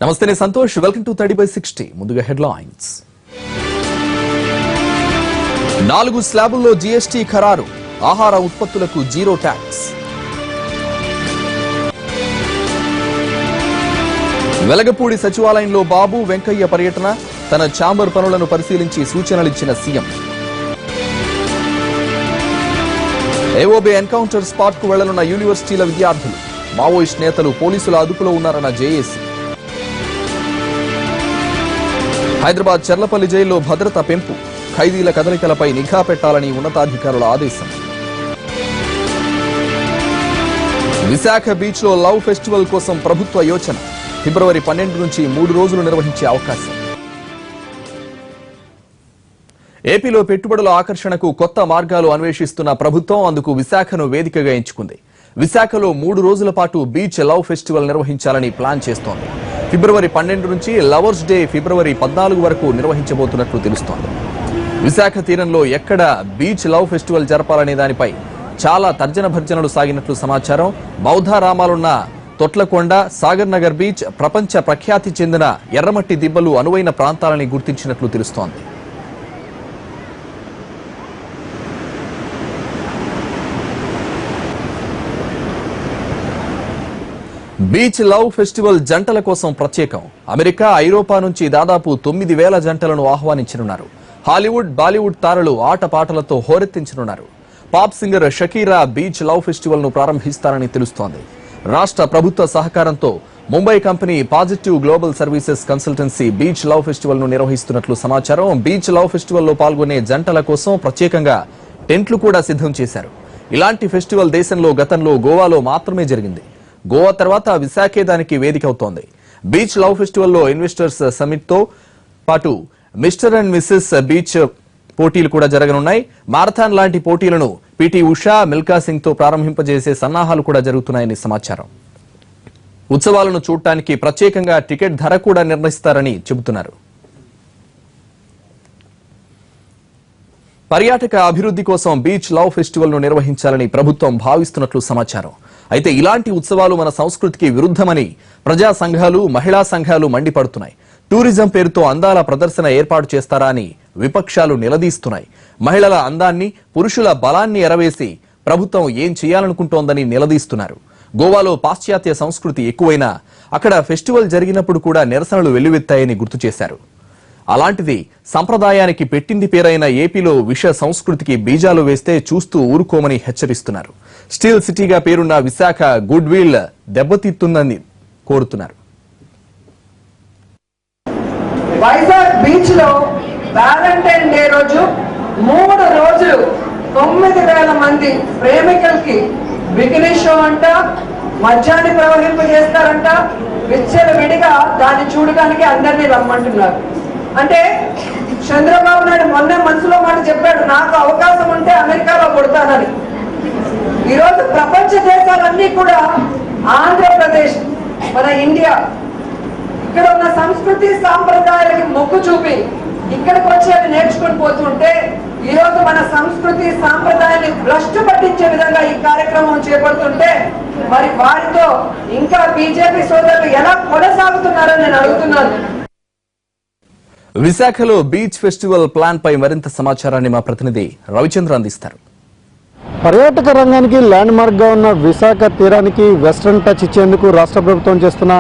నమస్తే నేను Santosh. Welcome to 30/60. ముందుగా హెడ్లైన్స్. 4 స్లాబుల్లో జీఎస్టీ ఖరారు. ఆహార ఉత్పత్తులకు జీరో ట్యాక్స్. వెలగపూడి సచివాలయంలో బాబు వెంకయ్య పర్యటన. తన ఛాంబర్ పనులను పరిశీలించి సూచనలిచ్చిన సీఎం. ఏఓబీ ఎన్కౌంటర్ స్పాట్ కు వెళ్లనున్న యూనివర్సిటీల విద్యార్థులు. మావోయిస్ట్ నేతలు పోలీసుల అదుపులో ఉన్నారన్న జేఏసీ. హైదరాబాద్ చర్లపల్లి జైల్లో భద్రత పెంపు. ఖైదీల కదలికలపై నిఘా పెట్టాలని ఉన్నతాధికారుల ఆదేశం. విశాఖ బీచ్ లో లవ్ ఫెస్టివల్ కోసం ప్రభుత్వ యోచన. ఫిబ్రవరి 12 నుంచి 3 రోజులు నిర్వహించే అవకాశం. ఏపీలో పెట్టుబడుల ఆకర్షణకు కొత్త మార్గాలు అన్వేషిస్తున్న ప్రభుత్వం అందుకు విశాఖను వేదికగా ఎంచుకుంది. విశాఖలో 3 రోజుల పాటు బీచ్ లవ్ ఫెస్టివల్ నిర్వహించాలని ప్లాన్ చేస్తోంది. ఫిబ్రవరి 12 నుంచి లవర్స్ డే ఫిబ్రవరి 14 వరకు నిర్వహించబోతున్నట్లు తెలుస్తోంది. విశాఖ తీరంలో ఎక్కడ బీచ్ లవ్ ఫెస్టివల్ జరపాలనే దానిపై చాలా తర్జన భర్జనలు సాగినట్లు సమాచారం. బౌద్ధారామాలున్న తొట్లకొండ, సాగర్ నగర్ బీచ్ ప్రపంచ ప్రఖ్యాతి చెందిన ఎర్రమట్టి దిబ్బలు అనువైన ప్రాంతాలని గుర్తించినట్లు తెలుస్తోంది. బీచ్ లవ్ ఫెస్టివల్ జంటల కోసం ప్రత్యేకం. అమెరికా, ఐరోపా నుంచి దాదాపు 9,000 జంటలను ఆహ్వానించనున్నారు. హాలీవుడ్, బాలీవుడ్ తారలు ఆటపాటలతో హోరెత్తించనున్నారు. Pop singer Shakira beach love festival ను ప్రారంభిస్తారని తెలుస్తోంది. రాష్ట్ర ప్రభుత్వ సహకారంతో Mumbai company positive global services consultancy beach love festival ను నిర్వహిస్తున్నట్లు సమాచారం. బీచ్ లవ్ ఫెస్టివల్ లో పాల్గొనే జంటల కోసం ప్రత్యేకంగా టెంట్లు కూడా సిద్ధం చేశారు. ఇలాంటి ఫెస్టివల్ దేశంలో గతంలో గోవాలో మాత్రమే జరిగింది. గోవా తర్వాత విశాఖే దానికి వేదిక అవుతోంది. బీచ్ లవ్ ఫెస్టివల్లో ఇన్వెస్టర్స్ సమిట్ తో పాటు మిస్టర్ అండ్ మిస్సెస్ బీచ్ పోటీలు కూడా జరగనున్నాయి. మారథాన్ లాంటి పోటీలను పిటి ఉషా, మిల్కా సింగ్ తో ప్రారంభింపజేసే సన్నాహాలు కూడా జరుగుతున్నాయని సమాచారం. ఉత్సవాలను చూడటానికి ప్రత్యేకంగా టికెట్ ధర కూడా నిర్ణయిస్తారని చెబుతున్నారు. పర్యాటక అభివృద్ధి కోసం బీచ్ లవ్ ఫెస్టివల్ ను నిర్వహించాలని ప్రభుత్వం భావిస్తున్నట్లు సమాచారం. అయితే ఇలాంటి ఉత్సవాలు మన సంస్కృతికి విరుద్ధమని ప్రజా సంఘాలు, మహిళా సంఘాలు మండిపడుతున్నాయి. టూరిజం పేరుతో అందాల ప్రదర్శన ఏర్పాటు చేస్తారా అని విపక్షాలు నిలదీస్తున్నాయి. మహిళల అందాన్ని, పురుషుల బలాన్ని ఎరవేసి ప్రభుత్వం ఏం చేయాలనుకుంటోందని నిలదీస్తున్నారు. గోవాలో పాశ్చాత్య సంస్కృతి ఎక్కువైనా అక్కడ ఫెస్టివల్ జరిగినప్పుడు కూడా నిరసనలు వెల్లువెత్తాయని గుర్తు చేశారు. అలాంటిది సంప్రదాయానికి పెట్టింది పేరైన ఏపీలో విష సంస్కృతికి బీజాలు వేస్తే చూస్తూ ఊరుకోమని హెచ్చరిస్తున్నారు. స్టీల్ సిటీగా పేరున్న విశాఖ గుడ్ విల్ దెబ్బతిత్తుందని కోరుతున్నారు. వైజాగ్ బీచ్ లో వ్యాలంటైన్ డే రోజు 3 రోజులు 9,000 మంది ప్రేమికులకి బికినీ షో అంట, మద్యాన్ని ప్రవహింపజేస్తారంట. విచ్చల విడిగా దాన్ని చూడడానికి అందరినీ రమ్మంటున్నారు. అంటే చంద్రబాబు నాయుడు మొన్న మనసులో మాట చెప్పాడు, నాకు అవకాశం ఉంటే అమెరికాలో కొడతానని. ఈరోజు ప్రపంచ దేశాలన్నీ కూడా ఆంధ్రప్రదేశ్, మన ఇండియా, ఇక్కడ ఉన్న సంస్కృతి సాంప్రదాయాలకి మొక్కు చూపి ఇక్కడికి వచ్చి అవి నేర్చుకుని పోతుంటే ఈరోజు మన సంస్కృతి సాంప్రదాయాన్ని భ్రష్టు పట్టించే విధంగా ఈ కార్యక్రమం చేపడుతుంటే మరి వారితో ఇంకా బీజేపీ సోదరులు ఎలా కొనసాగుతున్నారని నేను అడుగుతున్నాను. విశాఖలో బీచ్ ఫెస్టివల్ ప్లాన్ పై మరింత సమాచారాన్ని మా ప్రతినిధి రవిచంద్ర అందిస్తారు. పర్యాటక రంగానికి ల్యాండ్ మార్క్ గా ఉన్న విశాఖ తీరానికి వెస్ట్రన్ టచ్ ఇచ్చేందుకు రాష్ట్ర ప్రభుత్వం చేస్తున్న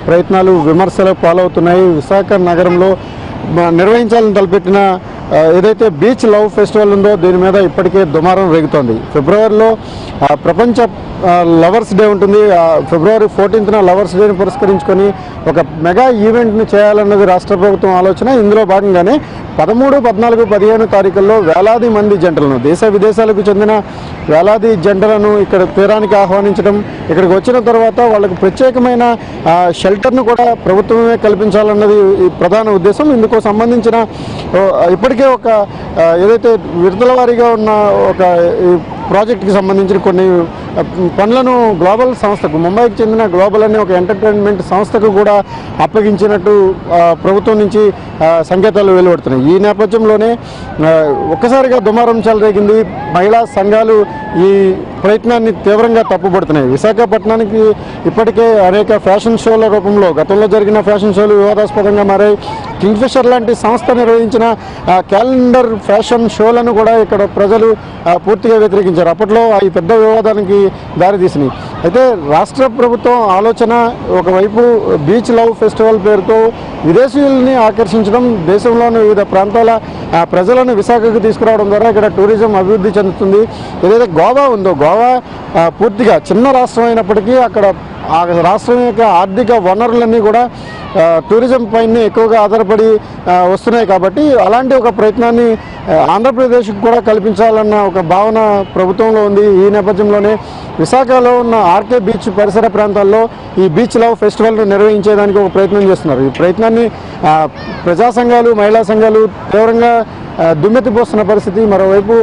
ప్రయత్నాలు విమర్శలకు పాలవుతున్నాయి. విశాఖ నగరంలో నిర్వహించాలని తలపెట్టిన ఏదైతే బీచ్ లవ్ ఫెస్టివల్ ఉందో దీని మీద ఇప్పటికే దుమారం రేగుతోంది. ఫిబ్రవరిలో ప్రపంచ లవర్స్ డే ఉంటుంది. ఫిబ్రవరి 14న లవర్స్ డేని పురస్కరించుకొని ఒక మెగా ఈవెంట్ని చేయాలన్నది రాష్ట్ర ప్రభుత్వం ఆలోచన. ఇందులో భాగంగానే 13, 14, 15 తారీఖుల్లో వేలాది మంది జంటలను, దేశ విదేశాలకు చెందిన వేలాది జంటలను ఇక్కడ తీరానికి ఆహ్వానించడం, ఇక్కడికి వచ్చిన తర్వాత వాళ్ళకు ప్రత్యేకమైన షెల్టర్ను కూడా ప్రభుత్వమే కల్పించాలన్నది ప్రధాన ఉద్దేశం. ఇందుకు సంబంధించిన ఇప్పటికే ఒక ఏదైతే విడతల వారీగా ఉన్న ఒక ప్రాజెక్టుకి సంబంధించిన కొన్ని పనులను గ్లోబల్ సంస్థకు, ముంబైకి చెందిన గ్లోబల్ అనే ఒక ఎంటర్టైన్మెంట్ సంస్థకు కూడా అప్పగించినట్టు ప్రభుత్వం నుంచి సంకేతాలు వెలువడుతున్నాయి. ఈ నేపథ్యంలోనే ఒక్కసారిగా దుమారం చెలరేగింది. మహిళా సంఘాలు ఈ ప్రయత్నాన్ని తీవ్రంగా తప్పుపడుతున్నాయి. విశాఖపట్నానికి ఇప్పటికే అనేక ఫ్యాషన్ షోల రూపంలో గతంలో జరిగిన ఫ్యాషన్ షోలు వివాదాస్పదంగా మారాయి. కింగ్ఫిషర్ లాంటి సంస్థ నిర్వహించిన క్యాలెండర్ ఫ్యాషన్ షోలను కూడా ఇక్కడ ప్రజలు పూర్తిగా వ్యతిరేకించారు. అప్పట్లో ఈ పెద్ద వివాదానికి దారితీసినాయి. అయితే రాష్ట్ర ప్రభుత్వం ఆలోచన ఒకవైపు బీచ్ లవ్ ఫెస్టివల్ పేరుతో విదేశీయుల్ని ఆకర్షించడం, దేశంలోని వివిధ ప్రాంతాల ప్రజలను విశాఖకు తీసుకురావడం ద్వారా ఇక్కడ టూరిజం అభివృద్ధి చెందుతుంది. ఏదైతే గోవా ఉందో, గోవా పూర్తిగా చిన్న రాష్ట్రం అయినప్పటికీ అక్కడ ఆ రాష్ట్రం యొక్క ఆర్థిక వనరులన్నీ కూడా టూరిజం పైన ఎక్కువగా ఆధారపడి వస్తున్నాయి. కాబట్టి అలాంటి ఒక ప్రయత్నాన్ని ఆంధ్రప్రదేశ్కి కూడా కల్పించాలన్న ఒక భావన ప్రభుత్వంలో ఉంది. ఈ నేపథ్యంలోనే విశాఖలో ఉన్న ఆర్కే బీచ్ పరిసర ప్రాంతాల్లో ఈ బీచ్ లవ్ ఫెస్టివల్ను నిర్వహించేదానికి ఒక ప్రయత్నం చేస్తున్నారు. ఈ ప్రయత్నాన్ని ప్రజా సంఘాలు, మహిళా సంఘాలు తీవ్రంగా దుమ్మెత్తిపోస్తున్న పరిస్థితి. మరోవైపు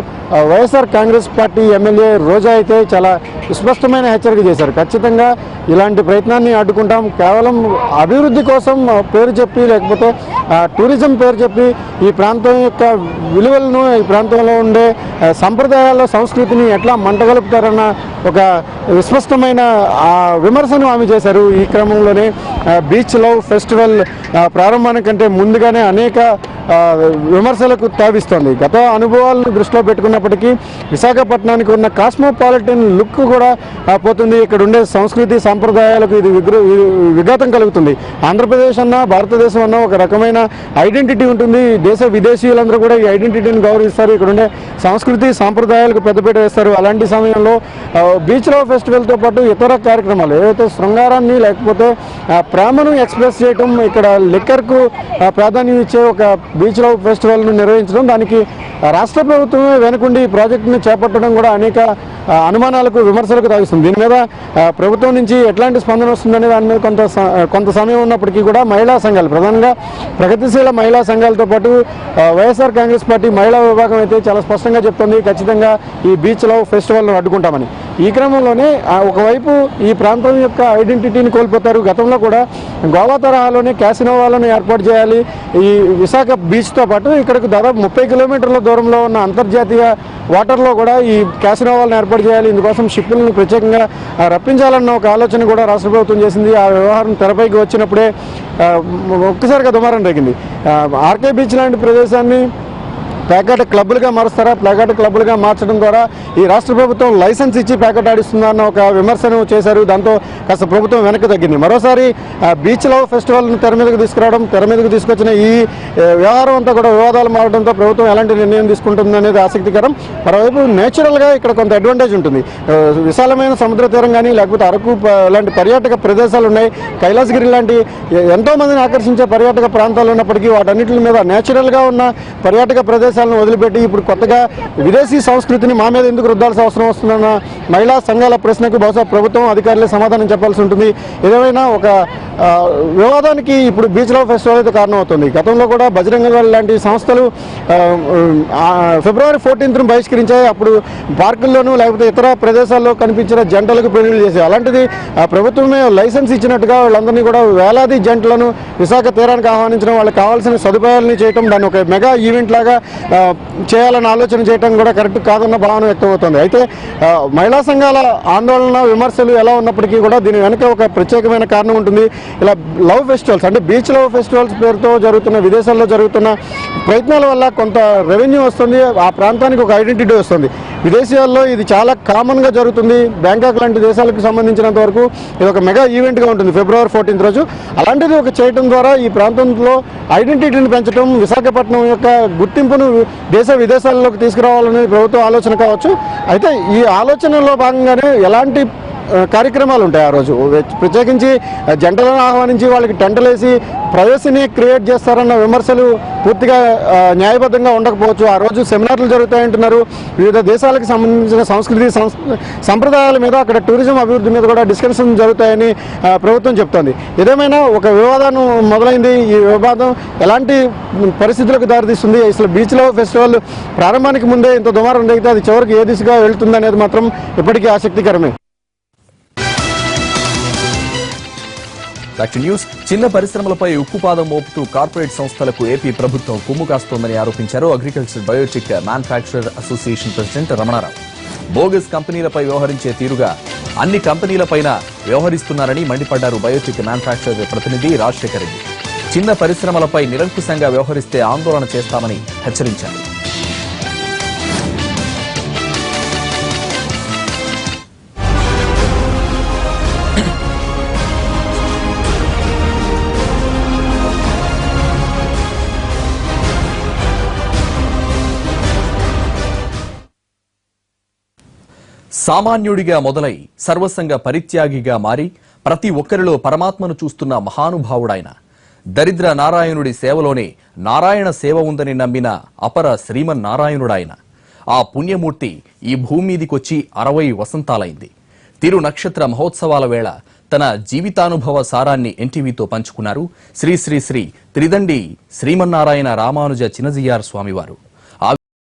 వైఎస్ఆర్ కాంగ్రెస్ పార్టీ ఎమ్మెల్యే రోజా అయితే చాలా స్పష్టమైన హెచ్చరిక చేశారు. ఖచ్చితంగా ఇలాంటి ప్రయత్నాన్ని అడ్డుకుంటాం. కేవలం అభివృద్ధి కోసం పేరు చెప్పి, లేకపోతే టూరిజం పేరు చెప్పి ఈ ప్రాంతం యొక్క విలువలను, ఈ ప్రాంతంలో ఉండే సంప్రదాయాల సంస్కృతిని ఎట్లా మంటగలుపుతారన్న ఒక విస్పష్టమైన విమర్శను ఆమె చేశారు. ఈ క్రమంలోనే బీచ్ లవ్ ఫెస్టివల్ ప్రారంభానికంటే ముందుగానే అనేక విమర్శలకు తావిస్తోంది. గత అనుభవాలను దృష్టిలో పెట్టుకున్నప్పటికీ విశాఖపట్నానికి ఉన్న కాస్మోపాలిటన్ లుక్ కూడా పోతుంది. ఇక్కడ ఉండే సంస్కృతి సంప్రదాయాలకు ఇది విఘాతం కలుగుతుంది. ఆంధ్రప్రదేశ్ అన్నా, భారతదేశం అన్నా ఒక రకమైన ఐడెంటిటీ ఉంటుంది. దేశ విదేశీయులందరూ కూడా ఈ ఐడెంటిటీని గౌరవిస్తారు. ఇక్కడ ఉండే సంస్కృతి సాంప్రదాయాలకు పెద్దపీట వేస్తారు. అలాంటి సమయంలో బీచ్ లవ్ ఫెస్టివల్తో పాటు ఇతర కార్యక్రమాలు ఏవైతే శృంగారాన్ని, లేకపోతే ప్రేమను ఎక్స్ప్రెస్ చేయటం, ఇక్కడ లిక్కర్కు ప్రాధాన్యం ఇచ్చే ఒక బీచ్ లవ్ ఫెస్టివల్ను నిర్వహించడం, దానికి రాష్ట్ర ప్రభుత్వమే వెనుకుండి ఈ ప్రాజెక్టును చేపట్టడం కూడా అనేక అనుమానాలకు, విమర్శలకు తాగిస్తుంది. దీని మీద ప్రభుత్వం నుంచి ఎట్లాంటి స్పందన వస్తుందనే దాని మీద కొంత సమయం ఉన్నప్పటికీ కూడా మహిళా సంఘాలు, ప్రధానంగా ప్రగతిశీల మహిళా సంఘాలతో పాటు వైఎస్ఆర్ కాంగ్రెస్ పార్టీ మహిళా విభాగం అయితే చాలా స్పష్టంగా చెప్తుంది ఖచ్చితంగా ఈ బీచ్ లవ్ ఫెస్టివల్ను అడ్డుకుంటామని. ఈ క్రమంలోనే ఒకవైపు ఈ ప్రాంతం యొక్క ఐడెంటిటీని కోల్పోతారు. గతంలో కూడా గోవా తరహాలోనే క్యాసినో వాళ్ళను ఏర్పాటు చేయాలి. ఈ విశాఖ బీచ్తో పాటు ఇక్కడికి దాదాపు 30 కిలోమీటర్ల దూరంలో ఉన్న అంతర్జాతీయ వాటర్లో కూడా ఈ క్యాసినో వాళ్ళని ఏర్పాటు చేయాలి. ఇందుకోసం షిప్పులను ప్రత్యేకంగా రప్పించాలన్న ఒక ఆలోచన కూడా రాష్ట్ర ప్రభుత్వం చేసింది. ఆ వ్యవహారం తెరపైకి వచ్చినప్పుడే ఒక్కసారిగా దుమారం రేగింది. ఆర్కే బీచ్ లాంటి ప్రదేశాన్ని ప్యాకెట్ క్లబ్బులుగా మారుస్తారా, ప్యాకెట్ క్లబ్బులుగా మార్చడం ద్వారా ఈ రాష్ట్ర ప్రభుత్వం లైసెన్స్ ఇచ్చి ప్యాకెట్ ఆడిస్తుందన్న ఒక విమర్శను చేశారు. దాంతో కాస్త ప్రభుత్వం వెనక్కి తగ్గింది. మరోసారి బీచ్ లవ్ ఫెస్టివల్ను తెర మీదకు తీసుకొచ్చిన ఈ వ్యవహారం అంతా కూడా వివాదాలు మారడంతో ప్రభుత్వం ఎలాంటి నిర్ణయం తీసుకుంటుంది అనేది ఆసక్తికరం. మరోవైపు నేచురల్గా ఇక్కడ కొంత అడ్వాంటేజ్ ఉంటుంది. విశాలమైన సముద్ర తీరం కానీ, లేకపోతే అరకు లాంటి పర్యాటక ప్రదేశాలు ఉన్నాయి. కైలాసగిరి లాంటి ఎంతోమందిని ఆకర్షించే పర్యాటక ప్రాంతాలు ఉన్నప్పటికీ వాటన్నిటి మీద నేచురల్గా ఉన్న పర్యాటక ప్రదేశాలను వదిలిపెట్టి ఇప్పుడు కొత్తగా విదేశీ సంస్కృతిని మా మీద ఎందుకు రుద్దాల్సిన అవసరం వస్తుందన్న మహిళా సంఘాల ప్రశ్నకు బహుశా ప్రభుత్వం అధికారులే సమాధానం చెప్పాల్సి ఉంటుంది. ఏదేమైనా ఒక వివాదానికి ఇప్పుడు బీచ్ లవ్ ఫెస్టివల్ అయితే కారణమవుతుంది. గతంలో కూడా బజరంగ దళ్ లాంటి సంస్థలు ఫిబ్రవరి 14ను బహిష్కరించాయి. అప్పుడు పార్కుల్లోనూ లేకపోతే ఇతర ప్రదేశాల్లో కనిపించిన జంటలకు పెళ్లిళ్ళు చేశాయి. అలాంటిది ప్రభుత్వమే లైసెన్స్ ఇచ్చినట్టుగా వాళ్ళందరినీ కూడా వేలాది జంటలను విశాఖ తీరానికి ఆహ్వానించడం, వాళ్ళకి కావాల్సిన సదుపాయాలని చేయటం, దాన్ని ఒక మెగా ఈవెంట్ లాగా చేయాలని ఆలోచన చేయడం కూడా కరెక్ట్ కాదన్న భావన వ్యక్తమవుతుంది. అయితే మహిళా సంఘాల ఆందోళన, విమర్శలు ఎలా ఉన్నప్పటికీ కూడా దీని వెనుక ఒక ప్రత్యేకమైన కారణం ఉంటుంది. ఇలా లవ్ ఫెస్టివల్స్ అంటే బీచ్ లవ్ ఫెస్టివల్స్ పేరుతో జరుగుతున్న, విదేశాల్లో జరుగుతున్న ప్రయత్నాల వల్ల కొంత రెవెన్యూ వస్తుంది, ఆ ప్రాంతానికి ఒక ఐడెంటిటీ వస్తుంది. విదేశాల్లో ఇది చాలా కామన్గా జరుగుతుంది. బ్యాంకాక్ లాంటి దేశాలకు సంబంధించినంత వరకు ఇది ఒక మెగా ఈవెంట్గా ఉంటుంది ఫిబ్రవరి 14 రోజు. అలాంటిది ఒక చేయడం ద్వారా ఈ ప్రాంతంలో ఐడెంటిటీని పెంచడం, విశాఖపట్నం యొక్క గుర్తింపును దేశ విదేశాల్లోకి తీసుకురావాలనేది ప్రభుత్వ ఆలోచన కావచ్చు. అయితే ఈ ఆలోచనలో భాగంగానే ఎలాంటి కార్యక్రమాలు ఉంటాయి. ఆ రోజు ప్రత్యేకించి జంటలను ఆహ్వానించి వాళ్ళకి టెంటలేసి ప్రైవసీని క్రియేట్ చేస్తారన్న విమర్శలు పూర్తిగా న్యాయబద్ధంగా ఉండకపోవచ్చు. ఆ రోజు సెమినార్లు జరుగుతాయంటున్నారు. వివిధ దేశాలకు సంబంధించిన సంస్కృతి సంప్రదాయాల మీద, అక్కడ టూరిజం అభివృద్ధి మీద కూడా డిస్కషన్ జరుగుతాయని ప్రభుత్వం చెప్తోంది. ఏదేమైనా ఒక వివాదం మొదలైంది. ఈ వివాదం ఎలాంటి పరిస్థితులకు దారితీస్తుంది, అసలు బీచ్ లవ్ ఫెస్టివల్ ప్రారంభానికి ముందే ఇంత దుమారం జరిగితే అది చివరికి ఏ దిశగా వెళ్తుంది అనేది మాత్రం ఇప్పటికీ ఆసక్తికరమే. న్యూస్. చిన్న పరిశ్రమలపై ఉక్కుపాదం మోపుతూ కార్పొరేట్ సంస్థలకు ఏపీ ప్రభుత్వం కొమ్ము కాస్తోందని ఆరోపించారు agriculture biotech manufacturer association president Ramana Rao. Bogus కంపెనీలపై వ్యవహరించే తీరుగా అన్ని కంపెనీలపైన వ్యవహరిస్తున్నారని మండిపడ్డారు బయోటిక్ మ్యానుఫ్యాక్చరర్ ప్రతినిధి రాజశేఖర్ రెడ్డి. చిన్న పరిశ్రమలపై నిరంకుశంగా వ్యవహరిస్తే ఆందోళన చేస్తామని హెచ్చరించారు. సామాన్యుడిగా మొదలై సర్వసంగ పరిత్యాగిగా మారి ప్రతి ఒక్కరిలో పరమాత్మను చూస్తున్న మహానుభావుడాయన. దరిద్ర నారాయణుడి సేవలోనే నారాయణ సేవ ఉందని నమ్మిన అపర శ్రీమన్నారాయణుడాయన. ఆ పుణ్యమూర్తి ఈ భూమి మీదికొచ్చి 60 వసంతాలైంది. తిరు నక్షత్ర మహోత్సవాల వేళ తన జీవితానుభవ సారాన్ని ఎన్టీవీతో పంచుకున్నారు శ్రీ శ్రీ శ్రీ త్రిదండి శ్రీమన్నారాయణ రామానుజ చినజియార్ స్వామివారు.